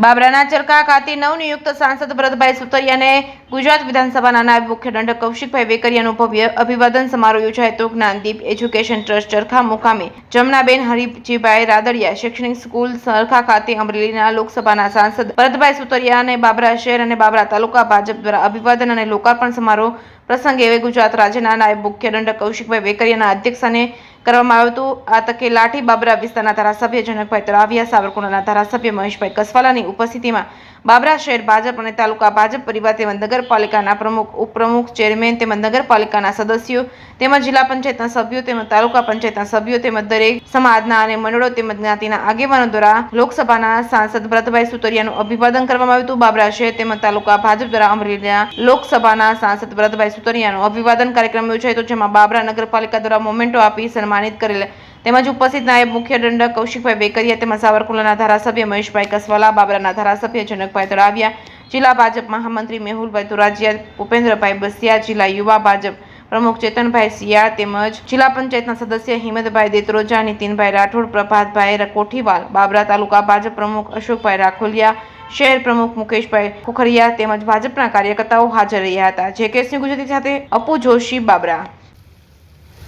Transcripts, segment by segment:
બાબરાના ચરખા ખાતે નવનિયુક્ત સાંસદ ભરતભાઈ સુતરિયાને ગુજરાત વિધાનસભાના નાયબ મુખ્ય દંડક કૌશિકભાઈ વેકરિયાનું ભવ્ય અભિવાદન સમારોહ યોજાયો હતો। જ્ઞાનદીપ એજ્યુકેશન ટ્રસ્ટ ચરખા મુકામે જમનાબેન હરિજીભાઈ રાદડિયા શૈક્ષણિક સ્કૂલ ચરખા ખાતે અમરેલીના લોકસભાના સાંસદ ભરતભાઈ સુતરિયા અને બાબરા શહેર અને બાબરા તાલુકા ભાજપ દ્વારા અભિવાદન અને લોકાર્પણ સમારોહ પ્રસંગે ગુજરાત રાજ્યના નાયબ મુખ્ય દંડક કૌશિકભાઈ વેકરિયાના અધ્યક્ષસ્થાને કરવામાં આવ્યું હતું। આ તકે લાઠી બાબરા વિસ્તારના ધારાસભ્ય જનકભાઈ તળાવિયા, સાવરકુંડલાના ધારાસભ્ય મહેશભાઈ કસવાલાની ઉપસ્થિતિમાં બાબરા શહેર ભાજપ અને તાલુકા ભાજપ પરિવાર તેમજ નગરપાલિકાના પ્રમુખ, ઉપપ્રમુખ, ચેરમેન તેમજ નગરપાલિકાના સદસ્યો તેમજ જિલ્લા પંચાયતના સભ્યો તેમજ તાલુકા પંચાયતના સભ્યો તેમજ દરેક સમાજના અને મંડળો તેમજ જ્ઞાતિના આગેવાનો દ્વારા લોકસભાના સાંસદ ભરતભાઈ સુતરિયાનું અભિવાદન કરવામાં આવ્યું હતું। બાબરા શહેર તેમજ તાલુકા ભાજપ દ્વારા અમરેલીના લોકસભાના સાંસદ ભરતભાઈ સુતરિયાનું અભિવાદન કાર્યક્રમ યોજાયો હતો, જેમાં બાબરા નગરપાલિકા દ્વારા મોમેન્ટો આપી સન્માનિત કરેલ તેમજ ઉપસ્થિત નાયબ મુખ્ય દંડક કૌશિકભાઈ વેકરિયા તેમજ સાવરકુંડલાના ધારાસભ્ય મહેશભાઈ કસવાલા, બાબરાના ધારાસભ્ય જનકભાઈ તળાવિયા, જિલ્લા ભાજપ મહામંત્રી મેહુલભાઈ તુરાજીયા, ભૂપેન્દ્રભાઈ બસિયા, જિલ્લા યુવા ભાજપ પ્રમુખ ચેતનભાઈ સિયાળ તેમજ જિલ્લા પંચાયતના સદસ્ય હિંમતભાઈ દેત્રોજા, નીતિનભાઈ રાઠોડ, પ્રભાતભાઈ કોઠીવાલ, બાબરા તાલુકા ભાજપ પ્રમુખ અશોકભાઈ રાખોલિયા, શહેર પ્રમુખ મુકેશભાઈ ખોખરિયા તેમજ ભાજપના કાર્યકર્તાઓ હાજર રહ્યા હતા। જેકેસી ગુજરાતી સાથે અપુ જોશી, બાબરા।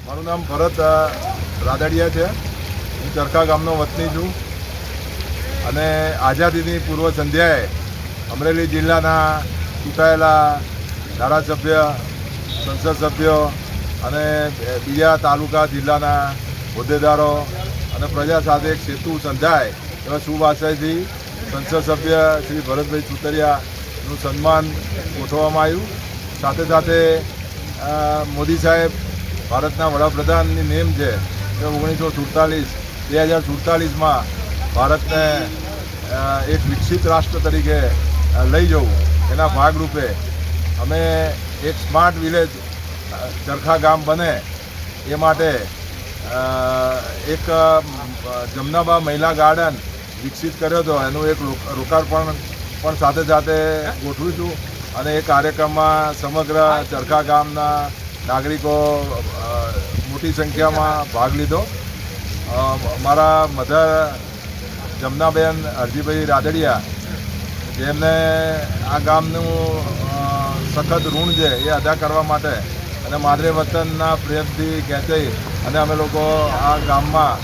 મારું નામ ભરત રાદડિયા છે। હું ચરખા ગામનો વતની છું અને આઝાદીની પૂર્વ સંધ્યાએ અમરેલી જિલ્લાના ચૂંટાયેલા ધારાસભ્ય, સંસદ સભ્યો અને બીજા તાલુકા જિલ્લાના હોદ્દેદારો અને પ્રજા સાથે એક સેતુ સંધાય એવા શુભ આશયથી સંસદ સભ્ય શ્રી ભરતભાઈ સુતરિયાનું સન્માન ગોઠવવામાં આવ્યું। સાથે સાથે મોદી સાહેબ ભારતના વડાપ્રધાનની નેમ છે કે 2047માં ભારતને એક વિકસિત રાષ્ટ્ર તરીકે લઈ જવું, એના ભાગરૂપે અમે એક સ્માર્ટ વિલેજ ચરખા ગામ બને એ માટે એક જમનાબા મહિલા ગાર્ડન વિકસિત કર્યો હતો। એનું એક લોકાર્પણ પણ સાથે સાથે ગોઠવીશું અને એ કાર્યક્રમમાં સમગ્ર ચરખા ગામના નાગરિકો મોટી સંખ્યામાં ભાગ લીધો। મારા મધર જમનાબેન હરજીભાઈ રાદડિયા, જેમને આ ગામનું સખત ઋણ છે એ અદા કરવા માટે અને માદરે વતનના પ્રેમથી ખેંચાઈ અને અમે લોકો આ ગામમાં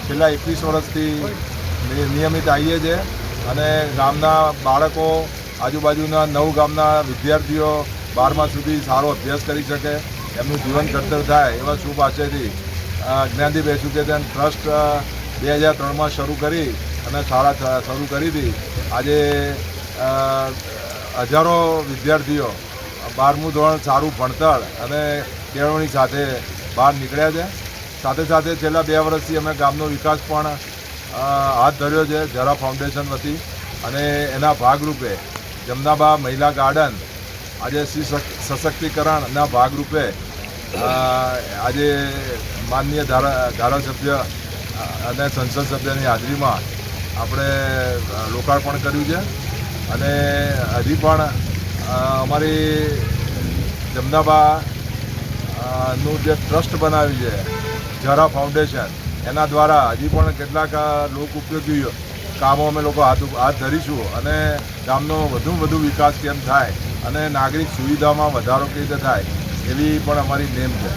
છેલ્લા 21 વર્ષથી નિયમિત આવીએ છીએ અને ગામના બાળકો, આજુબાજુના 9 ગામના વિદ્યાર્થીઓ 12મા સુધી સારો અભ્યાસ કરી શકે, એમનું જીવન ઘડતર થાય એવા શુભ આશયથી જ્ઞાનદીપ એજ્યુકેશન ટ્રસ્ટ 2003માં શરૂ કરી અને શાળા શરૂ કરી હતી। આજે હજારો વિદ્યાર્થીઓ 12મું ધોરણ સારું ભણતર અને કેળવણી સાથે બહાર નીકળ્યા છે। સાથે સાથે છેલ્લા 2 વર્ષથી અમે ગામનો વિકાસ પણ હાથ ધર્યો છે જરા ફાઉન્ડેશન વતી અને એના ભાગરૂપે જમનાબા મહિલા ગાર્ડન આજે સશક્તિકરણના ભાગરૂપે આજે માનનીય ધારાસભ્ય અને સંસદ સભ્યની હાજરીમાં આપણે લોકાર્પણ કર્યું છે અને હજી પણ અમારી જમનાબા નું જે ટ્રસ્ટ બનાવ્યું છે જરા ફાઉન્ડેશન, એના દ્વારા હજી પણ કેટલાક લોક ઉપયોગી કામો અમે લોકો હાથ ધરીશું અને ગામનો વધુ વિકાસ કેમ થાય અને નાગરિક સુવિધામાં વધારો કેવી રીતે થાય એવી પણ અમારી નેમ છે।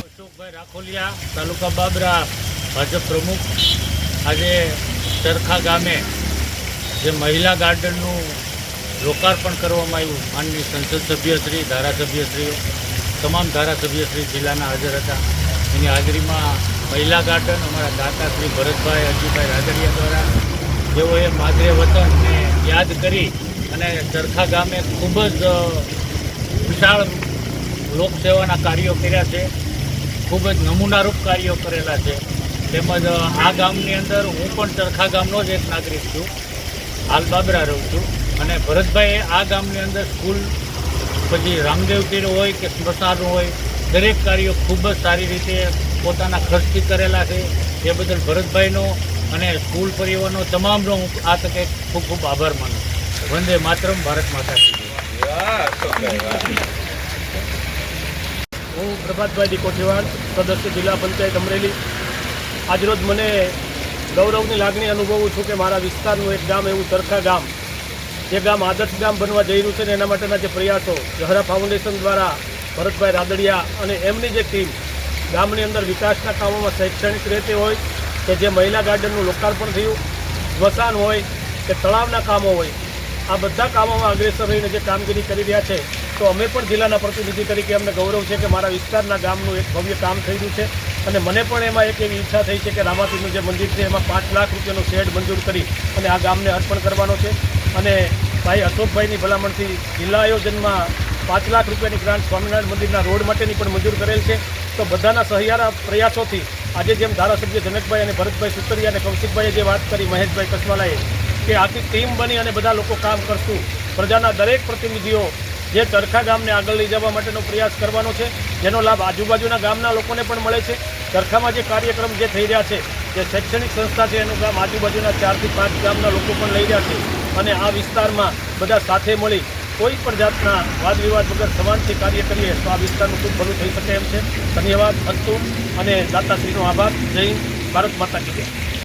અશોકભાઈ રાખોલિયા, તાલુકા બાબરા ભાજપ પ્રમુખ, આજે ચરખા ગામે જે મહિલા ગાર્ડનનું લોકાર્પણ કરવામાં આવ્યું, માનનીય સંસદ સભ્યશ્રી, ધારાસભ્યશ્રીઓ, તમામ ધારાસભ્યશ્રી જિલ્લાના હાજર હતા। એની હાજરીમાં મહિલા ગાર્ડન અમારા દાતા શ્રી ભરતભાઈ હરજીભાઈ રાદડિયા દ્વારા જેઓએ માદરે વતનને યાદ કરી અને ચરખા ગામે ખૂબ જ વિશાળ લોકસેવાના કાર્યો કર્યા છે, ખૂબ જ નમૂનારૂપ કાર્યો કરેલા છે। તેમજ આ ગામની અંદર હું પણ ચરખા ગામનો જ એક નાગરિક છું, હાલ બાબરા રહું છું અને ભરતભાઈએ આ ગામની અંદર સ્કૂલ, પછી રામદેવ તીર હોય કે સ્મશાન હોય, દરેક કાર્યો ખૂબ જ સારી રીતે પોતાના ખર્ચથી કરેલા છે। એ બદલ ભરતભાઈનો અને સ્કૂલ પરિવારનો તમામનો હું આ તકે ખૂબ ખૂબ આભાર માનું છું। વંદે માતરમ, ભારત માતા કી જય। હું પ્રભાતભાઈ કોઠીવાડ, સદસ્ય જિલ્લા પંચાયત અમરેલી। આજરોજ મને ગૌરવની લાગણી અનુભવું છું કે મારા વિસ્તારનું એક ગામ એવું ચરખા ગામ, જે ગામ આદર્શ ગામ બનવા જઈ રહ્યું છે ને એના માટેના જે પ્રયાસો ઝહરા ફાઉન્ડેશન દ્વારા ભરતભાઈ રાદડિયા અને એમની જે ટીમ ગામની અંદર વિકાસના કામોમાં શૈક્ષણિક રીતે હોય કે જે મહિલા ગાર્ડનનું લોકાર્પણ થયું, સ્મશાન હોય કે તળાવના કામો હોય, આ બધા કામોમાં અગ્રેસર રહીને જે કામગીરી કરી રહ્યા છે, તો અમે પણ જિલ્લાના પ્રતિનિધિ તરીકે અમને ગૌરવ છે કે મારા વિસ્તારના ગામનું એક ભવ્ય કામ થઈ રહ્યું છે. અને મને પણ એમાં એક એવી ઈચ્છા થઈ છે કે રામાપીરનું જે મંદિર છે એમાં 5 લાખ રૂપિયાનો શેડ મંજૂર કરી અને આ ગામને અર્પણ કરવાનો છે. અને ભાઈ અશોકભાઈની ભલામણથી જિલ્લા આયોજનમાં 5 લાખ રૂપિયાની ગ્રાન્ટ સ્વામિનારાયણ મંદિરના રોડ માટેની પણ મંજૂર કરેલ છે. તો બધાના સહિયારા પ્રયાસોથી આજે જેમ ધારાસભ્ય જનકભાઈ અને ભરતભાઈ સુતરિયા અને કૌશિકભાઈએ જે વાત કરી, મહેશભાઈ કસવાલાએ, કે આખી ટીમ બની અને બધા લોકો કામ કરશું, પ્રજાના દરેક પ્રતિનિધિઓ જે ચરખા ગામને આગળ લઈ જવા માટેનો પ્રયાસ કરવાનો છે, જેનો લાભ આજુબાજુના ગામના લોકોને પણ મળે છે. ચરખામાં જે કાર્યક્રમ જે થઈ રહ્યા છે, જે શૈક્ષણિક સંસ્થા છે એનું કામ આજુબાજુના 4 થી 5 ગામના લોકો પણ લઈ રહ્યા છે. અને આ વિસ્તારમાં બધા સાથે મળી કોઈ પણ જાતના વાદ વિવાદ વગર સમાનથી કાર્ય કરીએ તો આ વિસ્તારનું ખૂબ ભલું થઈ શકે એમ છે. ધન્યવાદ અસ્તુ અને દાતાશ્રીનો આભાર. જય હિન્દ, ભારત માતા કી જય.